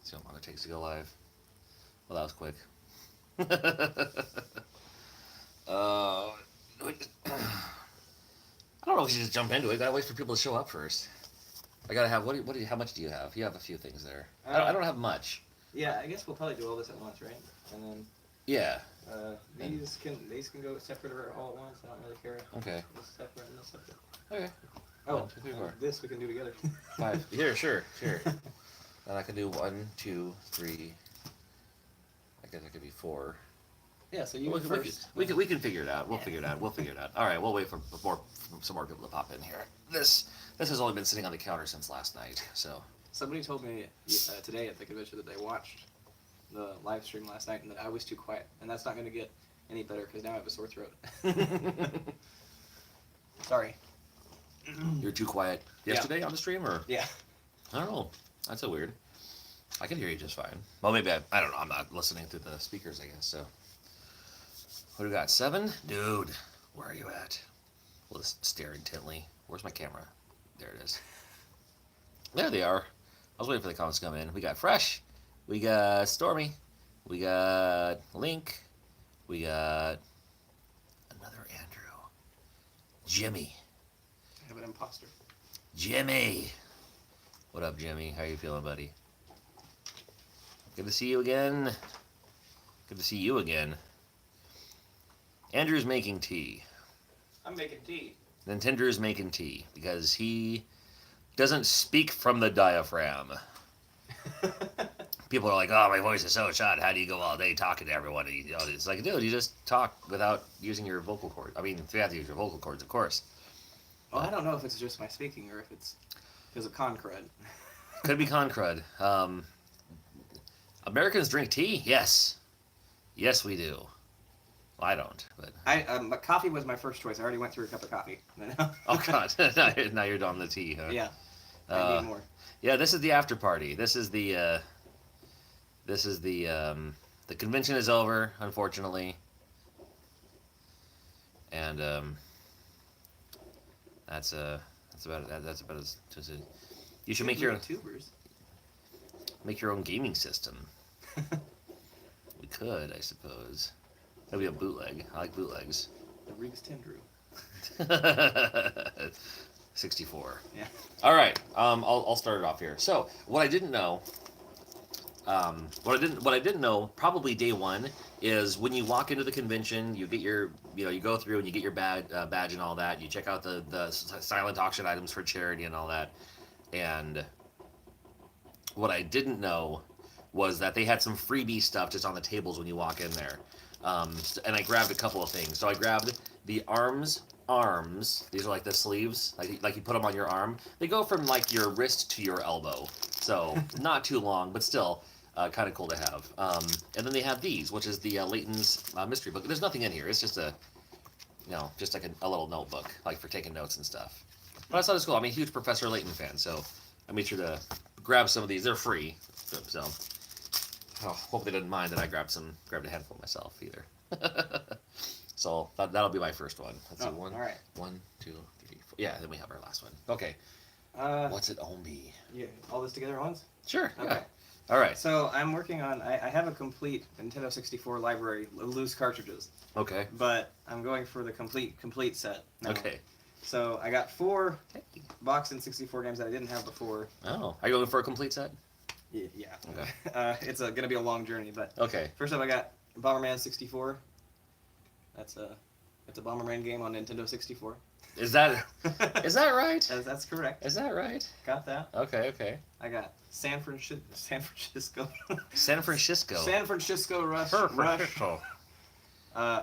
See how long it takes to go live. Well, that was quick. uh, I don't know if you should just jump into it. Gotta wait for people to show up first. I gotta have how much do you have? You have a few things there. I don't have much. Yeah, I guess we'll probably do all this at once, right? And then yeah. These can go separate or all at once. I don't really care. Okay. This separate and this separate. Okay. Oh, 1, 2, 3, 4. This we can do together. 5. Here, sure. And I can do 1, 2, 3. I guess it could be 4. Yeah, so you first. We can figure it out. We'll figure it out. All right, we'll wait for some more people to pop in here. This has only been sitting on the counter since last night, so. Somebody told me today at the convention that they watched the live stream last night and that I was too quiet, and that's not going to get any better because now I have a sore throat. Sorry. You're too quiet yesterday on the stream, or? Yeah. I don't know. That's so weird. I can hear you just fine. Well, maybe I don't know. I'm not listening through the speakers, I guess. So, what do we got? 7? Dude, where are you at? Well, just stare intently. Where's my camera? There it is. There they are. I was waiting for the comments to come in. We got Fresh. We got Stormy. We got Link. We got another Andrew. Jimmy. I have an imposter. Jimmy. What up, Jimmy? How you feeling, buddy? Good to see you again. Good to see you again. Andrew's making tea. I'm making tea. Nintendrew's making tea because he doesn't speak from the diaphragm. People are like, "Oh, my voice is so shot. How do you go all day talking to everyone?" And it's like, dude, you just talk without using your vocal cords. I mean, you have to use your vocal cords, of course. Well, I don't know if it's just my speaking or if it's because of con crud. Could be con crud. Americans drink tea? Yes. Yes, we do. Well, I don't, but coffee was my first choice. I already went through a cup of coffee. Oh God! Now you're on the tea, huh? Yeah. I need more. Yeah, this is the after party. This is the convention is over, unfortunately, and that's about as you should make your own YouTubers. Make your own gaming system. We could, I suppose. That'd be a bootleg. I like bootlegs. The Nintendrew. 64. Yeah. All right. I'll start it off here. So what I didn't know, what I didn't know, probably day one, is when you walk into the convention, you get your, you go through and you get your badge and all that. You check out the silent auction items for charity and all that. And what I didn't know was that they had some freebie stuff just on the tables when you walk in there. And I grabbed a couple of things. So I grabbed the arms. These are like the sleeves, like you put them on your arm. They go from like your wrist to your elbow. So not too long, but still kind of cool to have. And then they have these, which is the Layton's mystery book. There's nothing in here. It's just just like a little notebook, like for taking notes and stuff. But I thought it was cool. I'm a huge Professor Layton fan, so I made sure to grab some of these. They're free, so hope they didn't mind that I grabbed a handful myself either. So that'll be my first one. Let's see, one, all right. 1, 2, 3, 4. Yeah, then we have our last one. Okay. What's it on me? Yeah, all this together at once? Sure. Okay. Yeah. All right. So I'm working on. I have a complete Nintendo 64 library of loose cartridges. Okay. But I'm going for the complete set now. Okay. So I got 4 box and 64 games that I didn't have before. Oh, are you going for a complete set? Yeah. Okay. It's going to be a long journey, but okay. First up, I got Bomberman 64. It's a Bomberman game on Nintendo 64. Is that right? That's correct. Is that right? Got that. Okay. I got San Francisco. San Francisco. San Francisco Rush.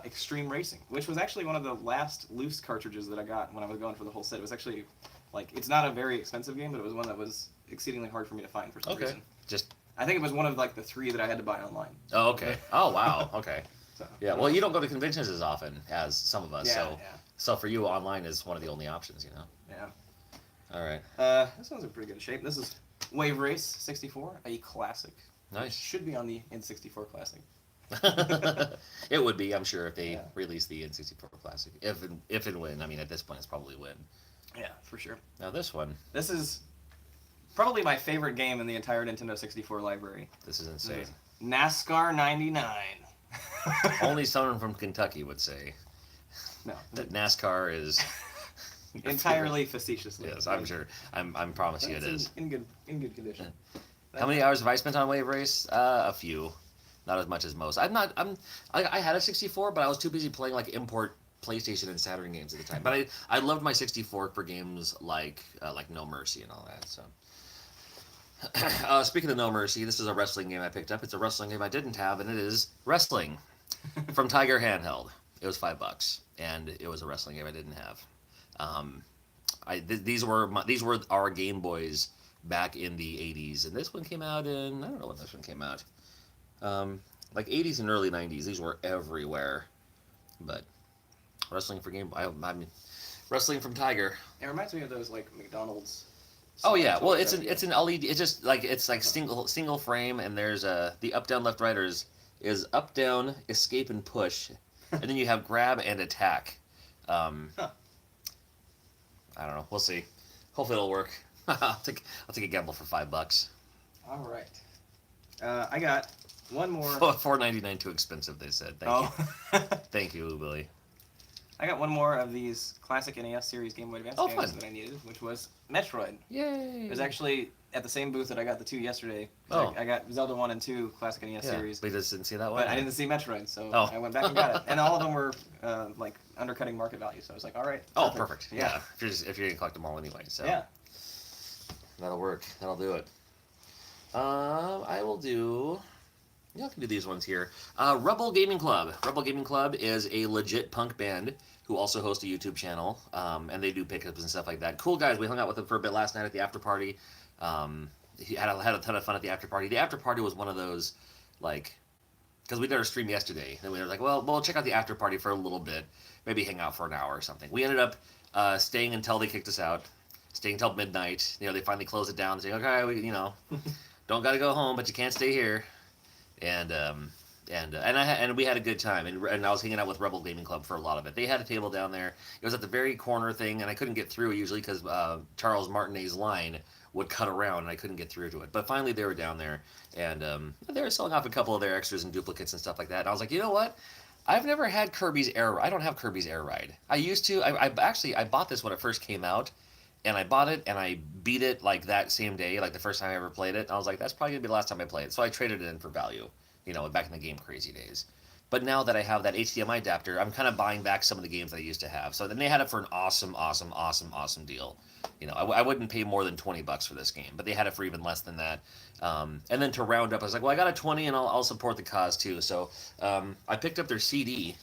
Extreme Racing, which was actually one of the last loose cartridges that I got when I was going for the whole set. It was actually it's not a very expensive game, but it was one that was exceedingly hard for me to find for some reason. I think it was one of the 3 that I had to buy online. Oh, okay. Oh, wow. Okay. So, yeah. Well, you don't go to conventions as often as some of us, yeah, so for you, online is one of the only options, Yeah. All right. This one's in pretty good shape. This is Wave Race 64, a classic. Nice. Should be on the N64 Classic. It would be, I'm sure, if they release the N64 Classic. If and when. I mean, at this point, it's probably when. Yeah, for sure. Now this one. This is Probably my favorite game in the entire Nintendo 64 library. This is insane. NASCAR 99. Only someone from Kentucky would say that NASCAR is entirely facetiously. Yes, I'm sure. I'm promise you it is. In good condition. How many hours have I spent on Wave Race? A few, not as much as most. I had a 64, but I was too busy playing like import PlayStation and Saturn games at the time. But I loved my 64 for games like No Mercy and all that. So. Speaking of No Mercy, this is a wrestling game I picked up. It's a wrestling game I didn't have, and it is Wrestling from Tiger Handheld. It was $5, and it was a wrestling game I didn't have. These were our Game Boys back in the 80s, and this one came out in, I don't know when this one came out. Like 80s and early 90s. These were everywhere. But Wrestling for Game I mean, Wrestling from Tiger. It reminds me of those like McDonald's. Oh yeah, well it's an LED. It's just like it's like single frame, and there's the up down left right is up down escape and push, and then you have grab and attack. I don't know. We'll see. Hopefully it'll work. I'll take a gamble for $5. All right. I got one more. $4.99 too expensive. They said. Thank you. Thank you, Billy. I got one more of these classic NES series Game Boy Advance games that I needed, which was Metroid. Yay! It was actually at the same booth that I got the two yesterday. I got Zelda 1 and 2 classic NES series. But you just didn't see that one? But I didn't see Metroid, so I went back and got it. And all of them were like undercutting market value, so I was like, all right. Oh, perfect. Yeah. If you're gonna collect them all anyway, so yeah, that'll work. That'll do it. I will do. Yeah, I can do these ones here. Rebel Gaming Club. Rebel Gaming Club is a legit punk band who also host a YouTube channel, and they do pickups and stuff like that. Cool guys. We hung out with them for a bit last night at the after party. He had a ton of fun at the after party. The after party was one of those, like, because we did our stream yesterday, and we were like, well, we'll check out the after party for a little bit, maybe hang out for an hour or something. We ended up staying until they kicked us out, staying until midnight. They finally closed it down and saying, okay, we don't got to go home, but you can't stay here. And we had a good time, and I was hanging out with Rebel Gaming Club for a lot of it. They had a table down there. It was at the very corner thing, and I couldn't get through usually because Charles Martinet's line would cut around, and I couldn't get through to it. But finally, they were down there, and they were selling off a couple of their extras and duplicates and stuff like that. And I was like, you know what? I've never had Kirby's Air. I don't have Kirby's Air Ride. I used to. I bought this when it first came out. And I bought it, and I beat it like that same day, like the first time I ever played it. And I was like, that's probably going to be the last time I play it. So I traded it in for value, back in the Game Crazy days. But now that I have that HDMI adapter, I'm kind of buying back some of the games that I used to have. So then they had it for an awesome deal. I wouldn't pay more than $20 for this game, but they had it for even less than that. And then to round up, I was like, well, I got a 20, and I'll support the cause too. So I picked up their CD.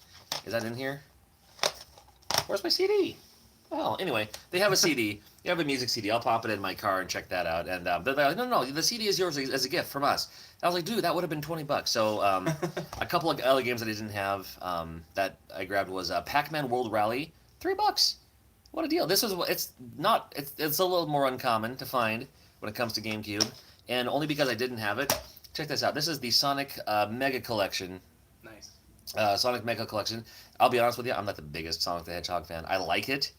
Is that in here? Where's my CD? Well, anyway, they have a CD. You have a music CD. I'll pop it in my car and check that out. And they're like, no, the CD is yours as a gift from us. And I was like, dude, that would have been $20. So a couple of other games that I didn't have that I grabbed was Pac-Man World Rally, $3. What a deal! It's a little more uncommon to find when it comes to GameCube, and only because I didn't have it. Check this out. This is the Sonic Mega Collection. Nice. Sonic Mega Collection. I'll be honest with you, I'm not the biggest Sonic the Hedgehog fan. I like it.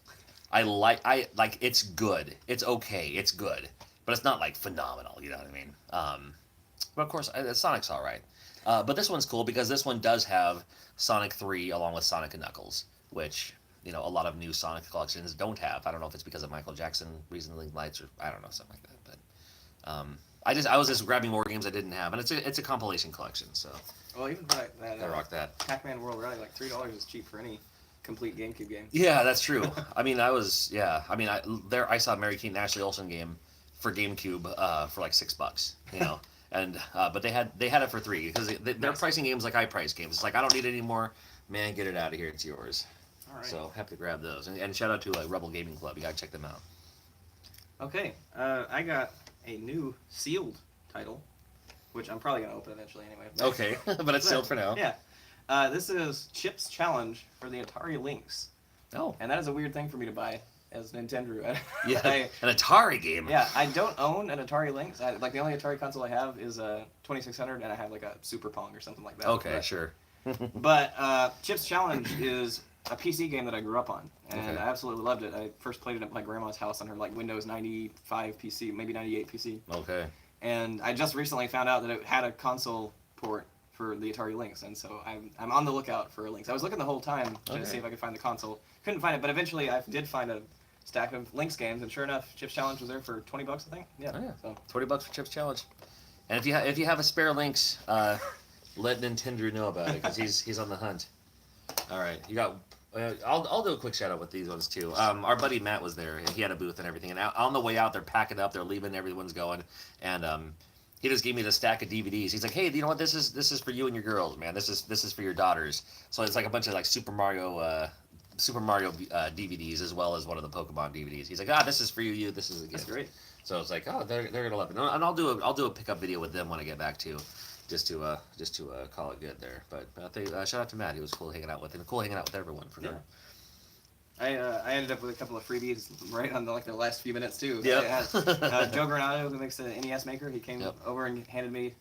It's good. It's okay. It's good, but it's not like phenomenal. You know what I mean? But of course, Sonic's all right. But this one's cool because this one does have Sonic 3 along with Sonic and Knuckles, which a lot of new Sonic collections don't have. I don't know if it's because of Michael Jackson reasoning lights or I don't know, something like that. But I was just grabbing more games I didn't have, and it's a compilation collection. So well, even for that I rock that. Pac-Man World Rally, like $3 is cheap for any complete GameCube game. Yeah, that's true. I saw a Mary Kate and Ashley Olsen game for GameCube for like $6, and but they had it for $3 because they're pricing games like I price games. It's like I don't need it anymore, man. Get it out of here. It's yours. All right. So have to grab those and shout out to Rebel Gaming Club. You gotta check them out. Okay, I got a new sealed title, which I'm probably gonna open eventually anyway. Okay, but it's sealed for now. Yeah. This is Chip's Challenge for the Atari Lynx. Oh. And that is a weird thing for me to buy as Nintendrew. Yeah, an Atari game. Yeah, I don't own an Atari Lynx. The only Atari console I have is a 2600, and I have like a Super Pong or something like that. Okay, sure. But Chip's Challenge is a PC game that I grew up on, and I absolutely loved it. I first played it at my grandma's house on her like Windows 95 PC, maybe 98 PC. Okay. And I just recently found out that it had a console port for the Atari Lynx, and so I'm on the lookout for a Lynx. I was looking the whole time to see if I could find the console. Couldn't find it, but eventually I did find a stack of Lynx games, and sure enough, Chips Challenge was there for $20, I think. Yeah. Oh, yeah. So $20 for Chips Challenge. And if you have a spare Lynx, let Nintendrew know about it because he's on the hunt. All right, you got. I'll do a quick shout out with these ones too. Our buddy Matt was there, and he had a booth and everything. And on the way out, they're packing up, they're leaving, everyone's going, and he just gave me the stack of DVDs. He's like, "Hey, you know what? This is for you and your girls, man. This is for your daughters." So it's like a bunch of like Super Mario DVDs as well as one of the Pokemon DVDs. He's like, this is for you. This is a gift. that's great. So it's like, they're gonna love it. And I'll do a pickup video with them when I get back too. Just to call it good there, but I think shout out to Matt. He was cool hanging out with him. Cool hanging out with everyone for sure. I ended up with a couple of freebies right on the last few minutes too. Yeah. Joe Granado, who makes the NES Maker, he came over and handed me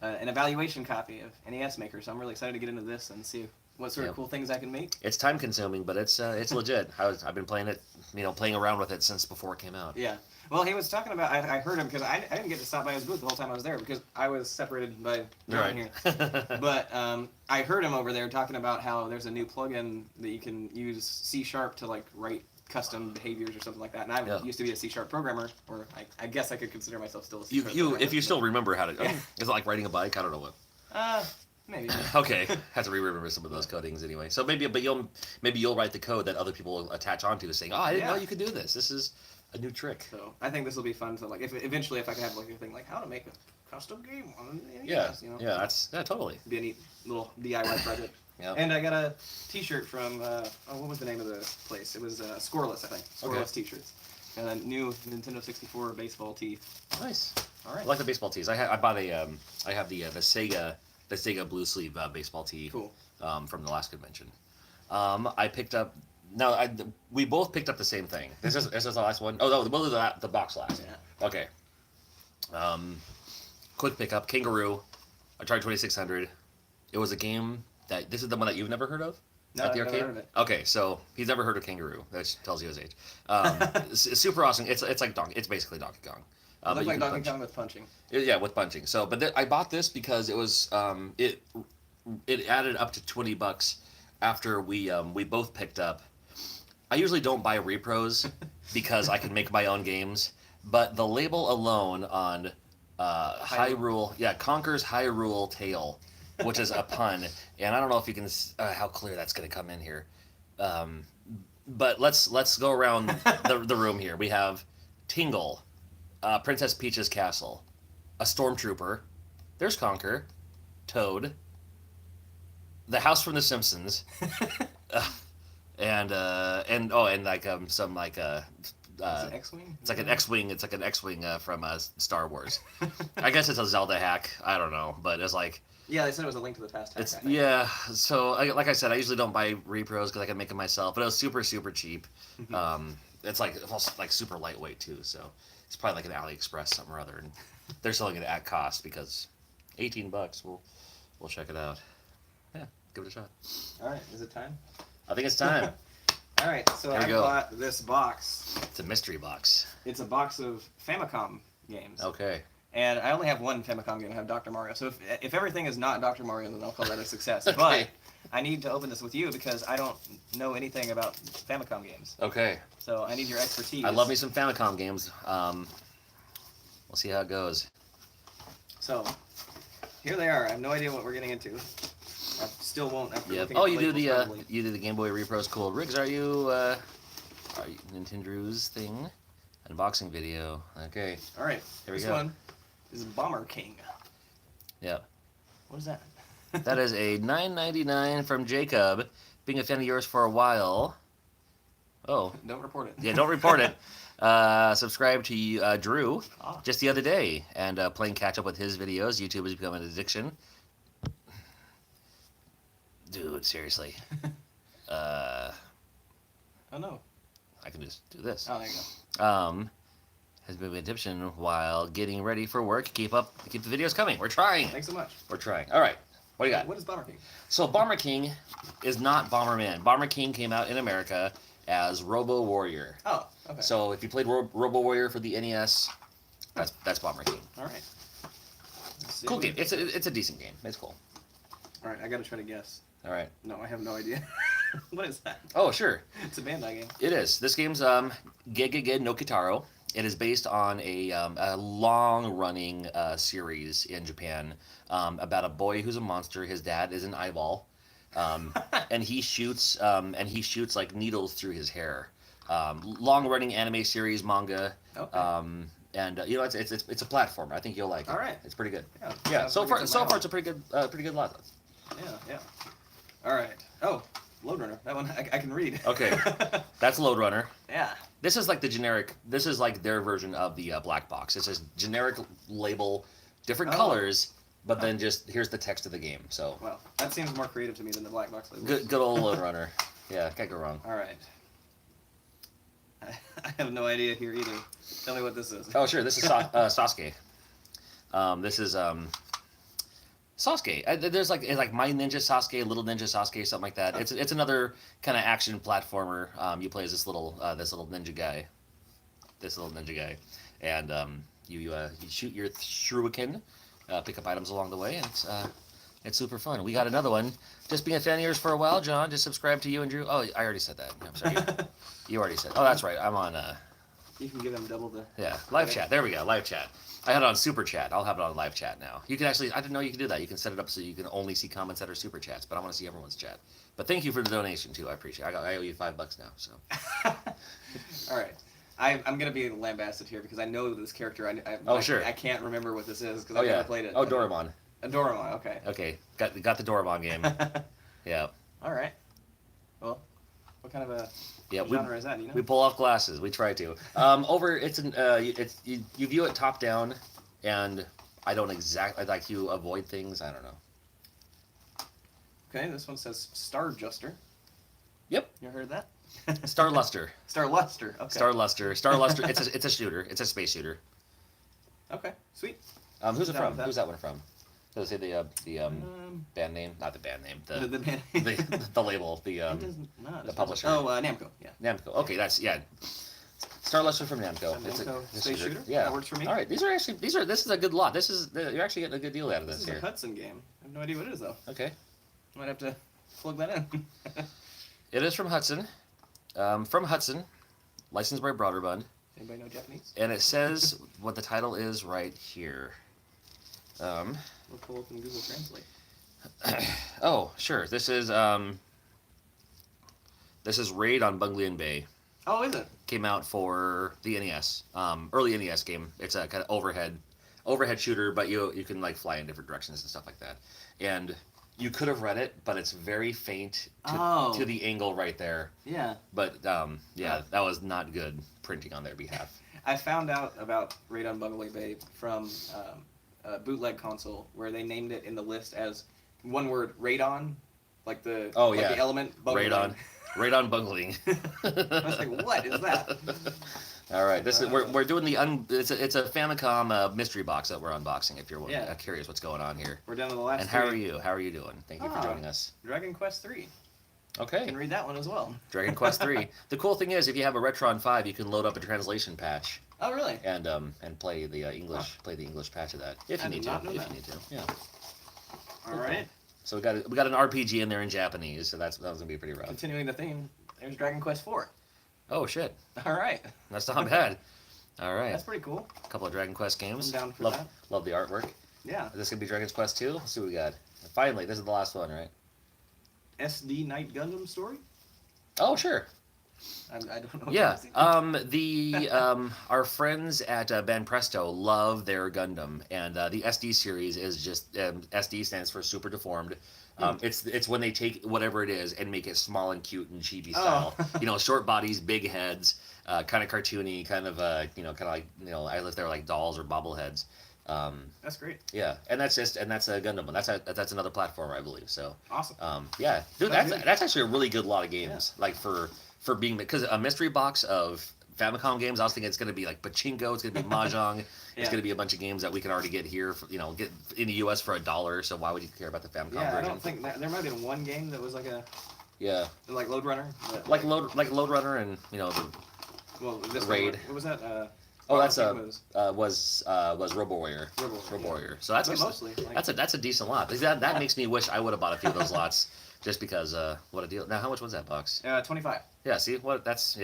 an evaluation copy of NES Maker. So I'm really excited to get into this and see what sort of cool things I can make. It's time consuming, but it's legit. I've been playing it, playing around with it since before it came out. Yeah. Well, he was talking about. I heard him because I didn't get to stop by his booth the whole time I was there because I was separated by here. But I heard him over there talking about how there's a new plugin that you can use C# to write custom behaviors or something like that. And I used to be a C# programmer, or I guess I could consider myself still a C# programmer. If you still remember how to, is it like riding a bike? I don't know what. Maybe. Okay, have to remember some of those codings anyway. So maybe you'll write the code that other people will attach onto, saying, "Oh, I didn't know you could do this. This is a new trick." So I think this will be fun to if eventually if I can have a thing like how to make a custom game on NES, totally. It'd be a neat little DIY project. And I got a T-shirt from what was the name of the place? It was Scoreless, I think. Scoreless T-shirts. And a new Nintendo 64 baseball tee. Nice. All right. I like the baseball tees. I bought a I have the Sega blue sleeve baseball tee. Cool. From the last convention. I picked up. No, we both picked up the same thing. This is the last one. Oh, no, we'll do the box last. Yeah. Okay. Quick pickup. Kangaroo. Atari 2600. It was a game that. This is the one that you've never heard of? No, I've never heard of it. Okay, so he's never heard of Kangaroo. That tells you his age. It's super awesome. It's like It's basically Donkey Kong. It looked like Donkey Kong with punching. Yeah, with punching. So, but I bought this because it was it added up to $20 after we both picked up. I usually don't buy repros because I can make my own games, but the label alone on Hyrule, Conker's Hyrule Tale, which is a pun, and I don't know if you can how clear that's going to come in here, but let's go around the room here. We have Tingle, Princess Peach's Castle, a Stormtrooper, there's Conker, Toad, the House from The Simpsons, and some Is it X-Wing? It's like an X-wing. It's like an X-wing from Star Wars. I guess it's a Zelda hack. I don't know, but it's like. Yeah, they said it was a Link to the Past hack. So like I said, I usually don't buy repros because I can make them myself, but it was super cheap. It's almost like super lightweight too, so it's probably like an AliExpress something or other, and they're selling it at cost because $18. We'll check it out. Yeah, give it a shot. All right, is it time? I think it's time. All right, so I bought this box. It's a mystery box. It's a box of Famicom games. Okay. And I only have one Famicom game. I have Dr. Mario. So if everything is not Dr. Mario, then I'll call that a success. Okay. But I need to open this with you because I don't know anything about Famicom games. Okay. So I need your expertise. I love me some Famicom games. We'll see how it goes. So here they are. I have no idea what we're getting into. I still won't. Yep. Oh, you do the Game Boy Repros. Cool. Riggs, are you Nintendrew's thing? Unboxing video. Okay. All right. Here we go. This one is Bomber King. Yeah. What is that? That is a $9.99 from Jacob. Being a fan of yours for a while. Oh. Don't report it. Yeah, don't report it. Subscribe to Drew just the other day and playing catch up with his videos. YouTube has become an addiction. Dude, seriously. Oh no. I can just do this. Oh, there you go. Has been an addiction while getting ready for work. Keep the videos coming. We're trying. Thanks so much. We're trying. All right. What do you got? What is Bomber King? So Bomber King is not Bomberman. Bomber King came out in America as Robo Warrior. Oh, okay. So if you played Robo Warrior for the NES, that's Bomber King. All right. Cool game. It's a decent game. It's cool. All right, I gotta try to guess. All right. No, I have no idea. What is that? Oh, sure. It's a Bandai game. It is. This game's Gegege no Kitaro. It is based on a long-running series in Japan about a boy who's a monster. His dad is an eyeball, and he shoots like needles through his hair. Long-running anime series manga. Okay. And you know it's a platformer. I think you'll like it. All right. It's pretty good. Yeah. So far it's a pretty good lot. Yeah. All right. Oh, Load Runner. That one I can read. Okay. That's Load Runner. Yeah. This is like the generic. This is like their version of the black box. It's a generic label, different colors, but then just here's the text of the game. So. Well, that seems more creative to me than the black box label. Good old Load Runner. Yeah, can't go wrong. All right. I have no idea here either. Tell me what this is. Oh sure, this is Sasuke. This is Sasuke. There's like My Ninja Sasuke, Little Ninja Sasuke, something like that. It's another kind of action platformer. You play as this little ninja guy. And you shoot your shuriken, pick up items along the way, and it's super fun. We got another one. Just being a fan of yours for a while, John. Just subscribe to you and Drew. Oh, I already said that. I'm sorry. You already said. Oh, that's right. I'm on. You can give them double the. Yeah, live chat. There we go. Live chat. I had it on super chat. I'll have it on live chat now. You can actually. I didn't know you could do that. You can set it up so you can only see comments that are super chats. But I want to see everyone's chat. But thank you for the donation too. I appreciate it. I owe you $5 now. So. All right. I'm gonna be lambasted here because I know this character. Sure. I can't remember what this is because Oh I yeah. never played it. Oh, Doraemon. A Doraemon. Okay. Okay. Got the Doraemon game. Yeah. All right. Well, what kind of a Yeah, genre is that? You know? We pull off glasses. We try to. You view it top down, and I don't exactly like you avoid things. I don't know. Okay, this one says Star Juster. Yep. You ever heard that? Star Luster. Star Luster. Okay. Star Luster. It's a shooter. It's a space shooter. Okay. Sweet. Who's it Down from? with that. Who's that one from? Does it say the band name? Not the band name. The band. the label. The publisher. Oh, Namco. Yeah. Namco. Okay, that's Star Luster from Namco. Namco It's a space shooter. Yeah, That works for me. All right, this is a good lot. You're actually getting a good deal out of This this is here. a Hudson game. I have no idea what it is though. Okay. Might have to plug that in. It is from Hudson. Licensed by Broderbund. Anybody know Japanese? And it says what the title is right here. We'll pull up in Google Translate. Oh, sure. This is Raid on Bunglian Bay. Oh, is it? Came out for the NES. Early NES game. It's a kind of overhead shooter, but you can like fly in different directions and stuff like that. And you could have read it, but it's very faint to the angle right there. Yeah. But that was not good printing on their behalf. I found out about Raid on Bungley Bay from a bootleg console where they named it in the list as one word, Radon, like the the element. Radon bungling. I was like, what is that? All right, we're doing it's a Famicom mystery box that we're unboxing. If you're curious what's going on here. We're down to the last. And how are you? How are you doing? Thank you for joining us. Dragon Quest 3. Okay. You can read that one as well. Dragon Quest 3. The cool thing is, if you have a Retron 5, you can load up a translation patch. Oh, really? And play the English patch of that if you need to. Yeah. All right. So we got an RPG in there in Japanese, so that was gonna be pretty rough. Continuing the theme, there's Dragon Quest 4. Oh shit. All right. That's not bad. All right. That's pretty cool. A couple of Dragon Quest games. I'm down for that. Love the artwork. Yeah. Is this gonna be Dragon Quest 2? Let's see what we got. Finally, this is the last one, right? SD Night Gundam story? Oh sure. I don't know. Yeah. Our friends at Banpresto love their Gundam, and the SD series is just SD stands for Super Deformed. It's when they take whatever it is and make it small and cute and chibi style. Short bodies, big heads, kind of cartoony, kind of like I live there like dolls or bobbleheads. That's great. Yeah, and that's a Gundam one. That's another platformer, I believe. So awesome. Yeah, dude, that's actually a really good lot of games. Yeah. Like for being, because a mystery box of Famicom games. I was thinking it's going to be like pachinko. It's going to be mahjong. Yeah. It's going to be a bunch of games that we can already get here. For, get in the U.S. for $1. So why would you care about the Famicom version? I don't think there might have been one game that was like a like Load Runner. Like Load Runner and this Raid. What was that? Was Robo Warrior. Robo Warrior. So that's mostly. That's a decent lot. That makes me wish I would have bought a few of those lots just because what a deal. Now how much was that box? 25. Yeah. See what that's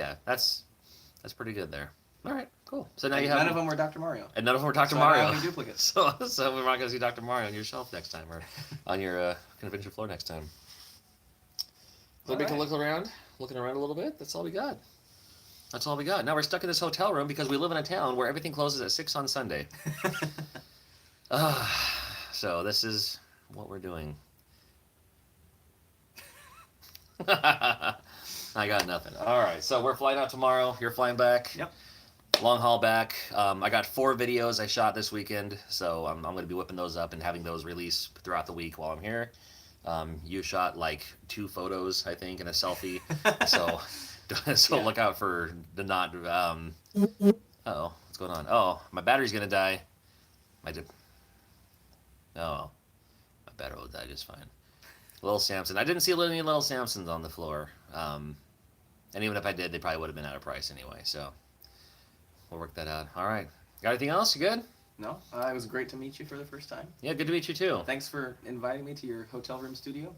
pretty good there. All right, cool. So now and you have none of them were Dr. Mario. And none of them were Dr. So Mario. I don't have any duplicates. So we're not gonna see Dr. Mario on your shelf next time or on your convention floor next time. So we can look around, looking around a little bit. That's all we got. That's all we got. Now we're stuck in this hotel room because we live in a town where everything closes at 6 on Sunday. So this is what we're doing. I got nothing. All right, so we're flying out tomorrow. You're flying back. Yep. Long haul back. I got 4 videos I shot this weekend, so I'm going to be whipping those up and having those released throughout the week while I'm here. You shot like 2 photos, I think, and a selfie. So look out for the not. Uh-oh, what's going on? Oh, my battery's gonna die. My battery will die just fine. Little Samson. I didn't see any Little Samsons on the floor. And even if I did, they probably would have been out of price anyway. So we'll work that out. All right. Got anything else? You good? No. It was great to meet you for the first time. Yeah, good to meet you too. Thanks for inviting me to your hotel room studio.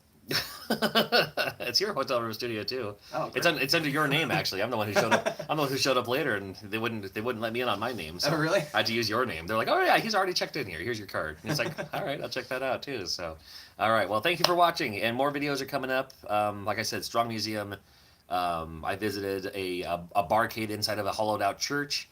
It's your hotel room studio too. Oh, great. It's under your name actually. I'm the one who showed up. I'm the one who showed up later, and they wouldn't let me in on my name. So oh really? I had to use your name. They're like, oh yeah, he's already checked in here. Here's your card. And it's like, all right, I'll check that out too. So, all right. Well, thank you for watching, and more videos are coming up. Like I said, Strong Museum. I visited a barcade inside of a hollowed out church.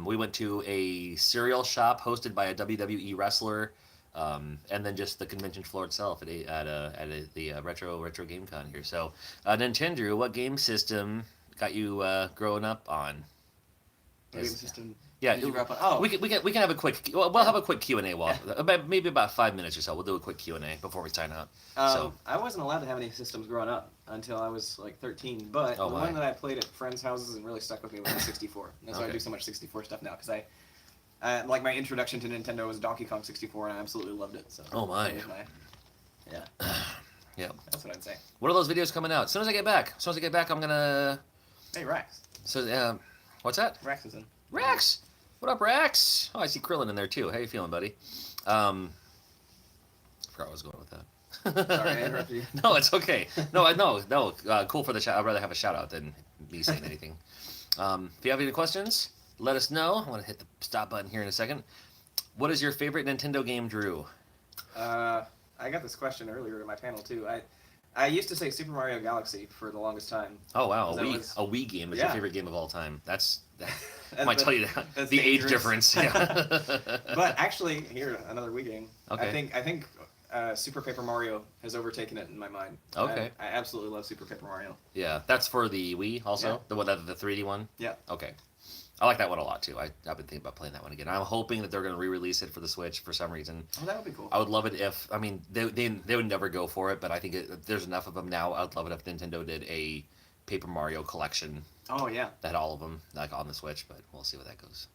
We went to a cereal shop hosted by a WWE wrestler. And then just the convention floor itself at the RetroGameCon here. So, Nintendrew, what game system got you growing up on? Game system. Yeah, did you wrap up? Oh, we can have a quick. We'll have a quick Q&A maybe about 5 minutes or so. We'll do a quick Q&A before we sign out. I wasn't allowed to have any systems growing up until I was like 13. But the one that I played at friends' houses and really stuck with me was the 64. That's why I do so much 64 stuff now, because like my introduction to Nintendo was Donkey Kong 64, and I absolutely loved it. So. Oh my. Yeah. Yeah. That's what I'd say. What are those videos coming out? As soon as I get back, I'm gonna. Hey Rex. So what's that? Rex is in. Rex. What up, Rex? Oh, I see Krillin in there too. How you feeling, buddy? I forgot where I was going with that. Sorry, I interrupted you. No, it's okay. No. Cool for the shout. I'd rather have a shout out than me saying anything. If you have any questions, let us know. I want to hit the stop button here in a second. What is your favorite Nintendo game, Drew? I got this question earlier in my panel too. I used to say Super Mario Galaxy for the longest time. Oh wow, a Wii game is your favorite game of all time. I might tell you that. The age difference. Yeah. But actually, here another Wii game. Okay. I think Super Paper Mario has overtaken it in my mind. Okay. I absolutely love Super Paper Mario. Yeah, that's for the Wii also. Yeah. The 3D one. Yeah. Okay. I like that one a lot too. I've been thinking about playing that one again. I'm hoping that they're going to re-release it for the Switch for some reason. Oh, that would be cool. I would love it if they would never go for it, but I think there's enough of them now. I'd love it if Nintendo did a Paper Mario collection. Oh yeah. That had all of them like on the Switch, but we'll see what that goes.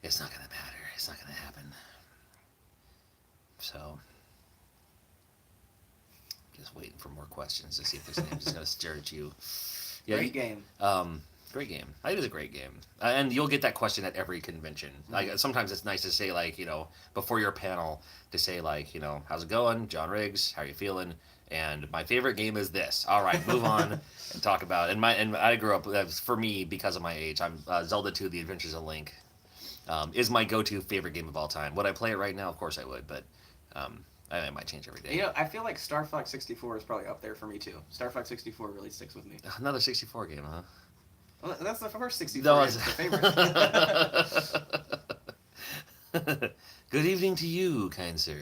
It's not going to matter. It's not going to happen. So, just waiting for more questions to see if there's anything. I'm just going to stare at you. Yeah, Great game. Great game. It is a great game, and you'll get that question at every convention. Like sometimes it's nice to say like before your panel to say like how's it going, John Riggs? How are you feeling? And my favorite game is this. All right, move on and talk about it. And I grew up for me because of my age. I'm Zelda 2: The Adventures of Link is my go-to favorite game of all time. Would I play it right now? Of course I would, but I might change every day. I feel like Star Fox 64 is probably up there for me too. Star Fox 64 really sticks with me. Another 64 game, huh? Well, that's the first 64 That game. was It's the favorite. Good evening to you, kind sir.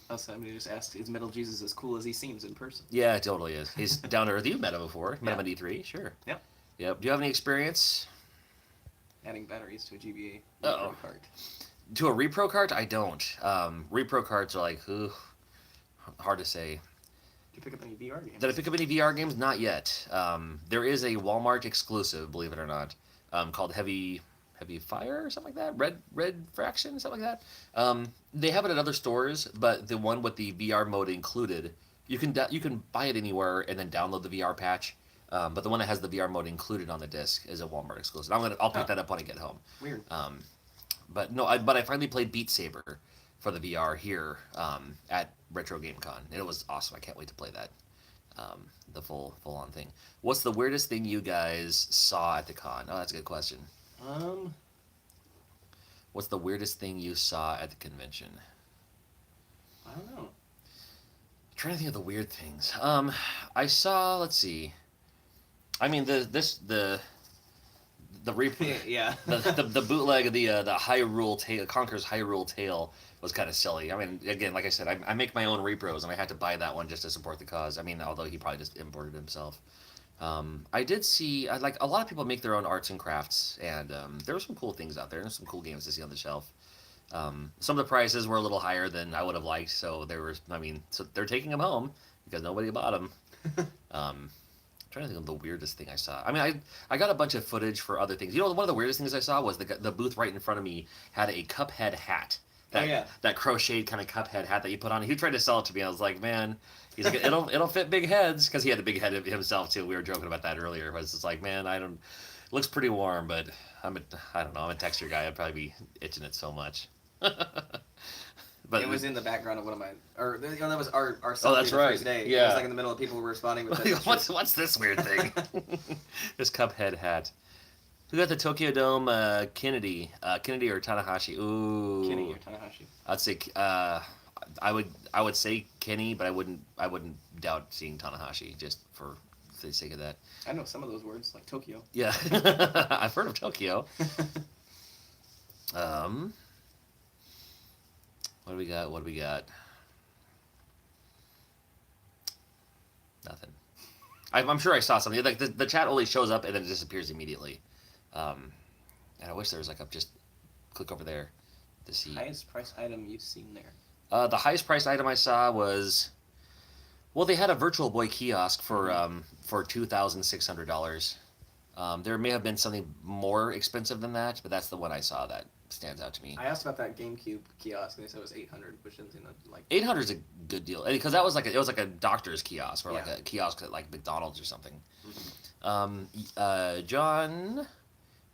Oh, somebody just asked, is Metal Jesus as cool as he seems in person? Yeah, it totally is. He's down to earth. You've met him before. Met him at E3, sure. Yep. Yep. Do you have any experience? Adding batteries to a GBA Uh-oh. cart. To a Repro cart? I don't. Repro carts are like, hard to say. Did you pick up any VR games? Did I pick up any VR games? Not yet. There is a Walmart exclusive, believe it or not, called Heavy Fire or something like that. Red Fraction, something like that. They have it at other stores, but the one with the VR mode included, you can buy it anywhere and then download the VR patch. But the one that has the VR mode included on the disc is a Walmart exclusive. I'll pick that up when I get home. Weird. But no, I finally played Beat Saber for the VR here at RetroGameCon, and it was awesome. I can't wait to play that, the full on thing. What's the weirdest thing you guys saw at the con? Oh, that's a good question. What's the weirdest thing you saw at the convention? I don't know. I'm trying to think of the weird things. I saw. Let's see. I mean, the Yeah. the bootleg of the Hyrule Tale, Conker's Hyrule Tale was kind of silly. I mean, again, like I said, I make my own repros, and I had to buy that one just to support the cause. I mean, although he probably just imported himself. I did see, like, a lot of people make their own arts and crafts, and there were some cool things out there. There's some cool games to see on the shelf. Some of the prices were a little higher than I would have liked, so so they're taking them home because nobody bought them. Trying to think of the weirdest thing I saw. I mean, I got a bunch of footage for other things. You know, one of the weirdest things I saw was the booth right in front of me had a Cuphead hat. That crocheted kind of Cuphead hat that you put on. He tried to sell it to me. I was like, man, he's like, it'll fit big heads, because he had a big head himself too. We were joking about that earlier. I was just like, man, looks pretty warm, but I don't know. I'm a texture guy. I'd probably be itching it so much. But it was in the background of one of my, or that was our oh, that's right. First day. Yeah. It was like in the middle of people were responding with that. what's this weird thing? This Cuphead hat. Who got the Tokyo Dome? Kennedy or Tanahashi? Ooh. Kenny or Tanahashi. I'd say I would say Kenny, but I wouldn't doubt seeing Tanahashi just for the sake of that. I know some of those words, like Tokyo. Yeah, I've heard of Tokyo. What do we got? Nothing. I'm sure I saw something. Like the chat only shows up and then it disappears immediately. And I wish there was just click over there to see. Highest price item you've seen there? The highest price item I saw was, well, they had a Virtual Boy kiosk for $2,600. There may have been something more expensive than that, but that's the one I saw that stands out to me. I asked about that GameCube kiosk, and they said it was $800, which doesn't seem like 800 is a good deal, because that was it was like a doctor's kiosk, or like a kiosk at like McDonald's or something. Mm-hmm. John,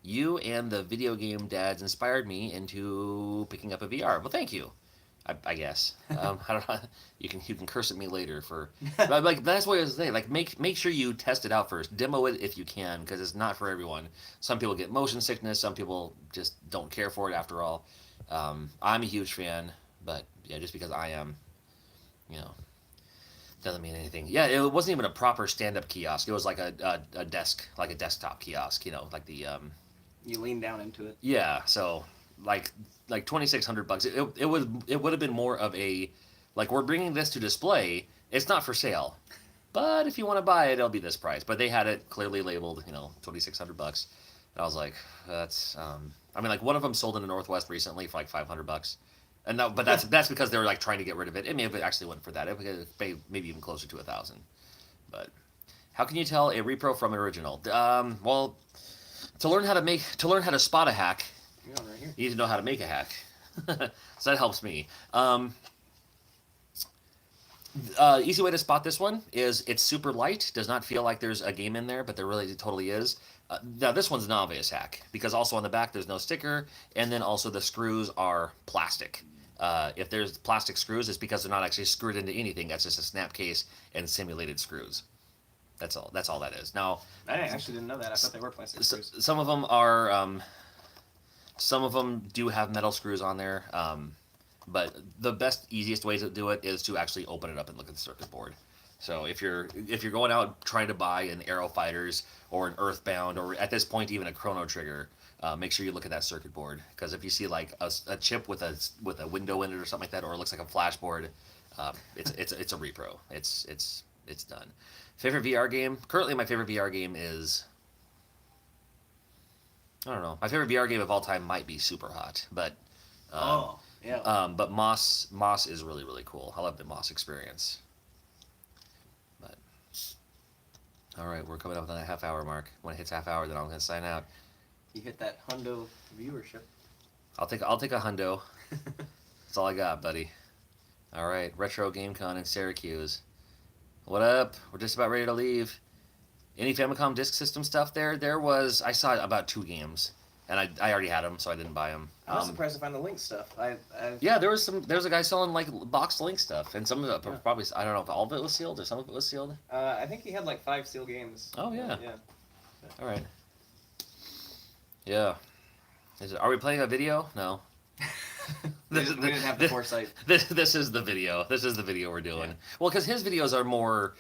you and the video game dads inspired me into picking up a VR. Well, thank you. I guess. I don't know. You can curse at me later for, like, that's what I was saying. Like, make sure you test it out first. Demo it if you can, because it's not for everyone. Some people get motion sickness. Some people just don't care for it. After all, I'm a huge fan, but yeah, just because I am, doesn't mean anything. Yeah, it wasn't even a proper stand-up kiosk. It was like a desk, like a desktop kiosk. Like the. You lean down into it. Yeah. So like $2,600. It would have been more of a, like, we're bringing this to display. It's not for sale, but if you want to buy it, it'll be this price. But they had it clearly labeled, $2,600. And I was like, that's. I mean, like, one of them sold in the Northwest recently for like $500. And but that's because they were like trying to get rid of it. It may have actually went for that. It would maybe even closer to $1,000. But how can you tell a repro from an original? Well, to learn how to spot a hack. Right here. You need to know how to make a hack. So that helps me. Easy way to spot this one is it's super light. Does not feel like there's a game in there, but there really totally is. Now this one's an obvious hack, because also on the back there's no sticker, and then also the screws are plastic. If there's plastic screws, it's because they're not actually screwed into anything. That's just a snap case and simulated screws. That's all that is. Now, I actually didn't know that. I thought they were plastic screws. Some of them are. Some of them do have metal screws on there, but the easiest way to do it is to actually open it up and look at the circuit board. So if you're going out trying to buy an Aero Fighters or an Earthbound, or at this point even a Chrono Trigger, make sure you look at that circuit board, because if you see like a chip with a window in it or something like that, or it looks like a flash board, it's a repro. It's done. Favorite VR game? Currently, my favorite VR game is, I don't know. My favorite VR game of all time might be Super Hot, but but Moss is really, really cool. I love the Moss experience. But all right, we're coming up on the half-hour mark. When it hits half hour, then I'm going to sign out. You hit that hundo viewership. I'll take a hundo. That's all I got, buddy. All right, Retro GameCon in Syracuse. What up? We're just about ready to leave. Any Famicom disk system stuff there? I saw about 2 games, and I already had them, so I didn't buy them. I was surprised to find the Lynx stuff. Yeah, there was a guy selling like boxed Lynx stuff, and some of it probably, I don't know if all of it was sealed or some of it was sealed. I think he had like 5 sealed games. Oh yeah. Yeah. All right. Yeah. Are we playing a video? No. we didn't have the foresight. This is the video. This is the video we're doing. Yeah. Well, because his videos are more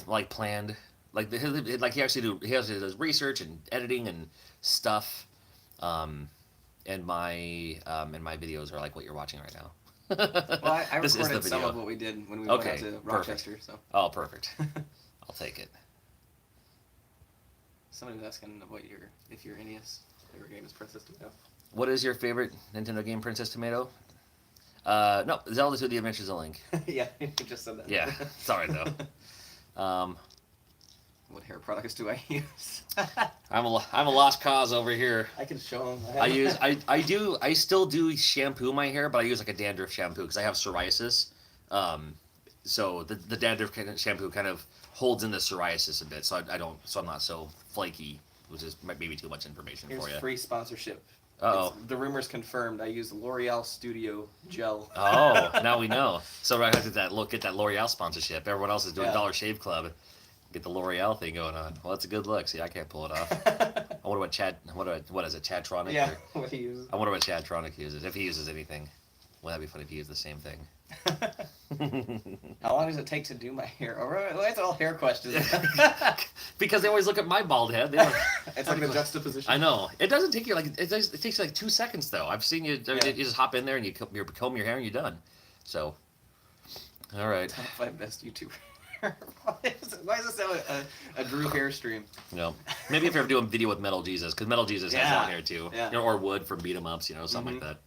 like planned. Like he actually does research and editing and stuff. And my videos are like what you're watching right now. Well, I recorded some of what we did when we went out to Rochester. Perfect. So. Oh, perfect. I'll take it. Somebody was asking if your NES favorite game is Princess Tomato. What is your favorite Nintendo game, Princess Tomato? No, Zelda 2: The Adventures of Link. Yeah, you just said that. Yeah, sorry though. What hair products do I use? I'm a lost cause over here. I can show them. I still do shampoo my hair, but I use like a dandruff shampoo because I have psoriasis. So the dandruff shampoo kind of holds in the psoriasis a bit, so I'm not so flaky, which is maybe too much information for you. Here's free sponsorship. Uh-oh. The rumor's confirmed. I use L'Oreal Studio Gel. Oh, now we know. So I have to get that L'Oreal sponsorship. Everyone else is doing Dollar Shave Club. Get the L'Oreal thing going on. Well, that's a good look. See, I can't pull it off. I wonder what what is it, Chadtronic? Yeah, what he uses. I wonder what Chadtronic uses, if he uses anything. Well, that'd be funny if he used the same thing. How long does it take to do my hair? Why is it all hair questions? Because they always look at my bald head. It's like a juxtaposition. I know. It doesn't take you it takes you like 2 seconds though. I've seen you. You just hop in there and you comb your hair and you're done. So, all right. Top 5 best YouTuber. Why is this a Drew hair stream? No. Maybe if you're doing video with Metal Jesus, because Metal Jesus has long hair too. Yeah. Or Wood from Beat 'em Ups, something like that.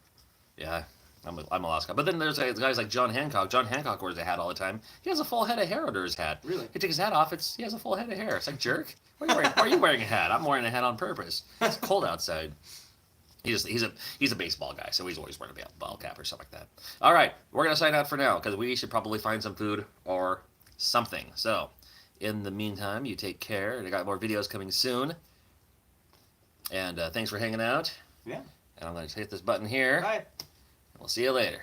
Yeah. I'm a lost guy. But then there's guys like John Hancock. John Hancock wears a hat all the time. He has a full head of hair under his hat. Really? He takes his hat off. He has a full head of hair. It's like, jerk. Why are you wearing a hat? I'm wearing a hat on purpose. It's cold outside. He's a baseball guy, so he's always wearing a ball cap or something like that. All right, we're gonna sign out for now because we should probably find some food or something. So, in the meantime, you take care. And I got more videos coming soon. And thanks for hanging out. Yeah. And I'm gonna hit this button here. Bye. We'll see you later.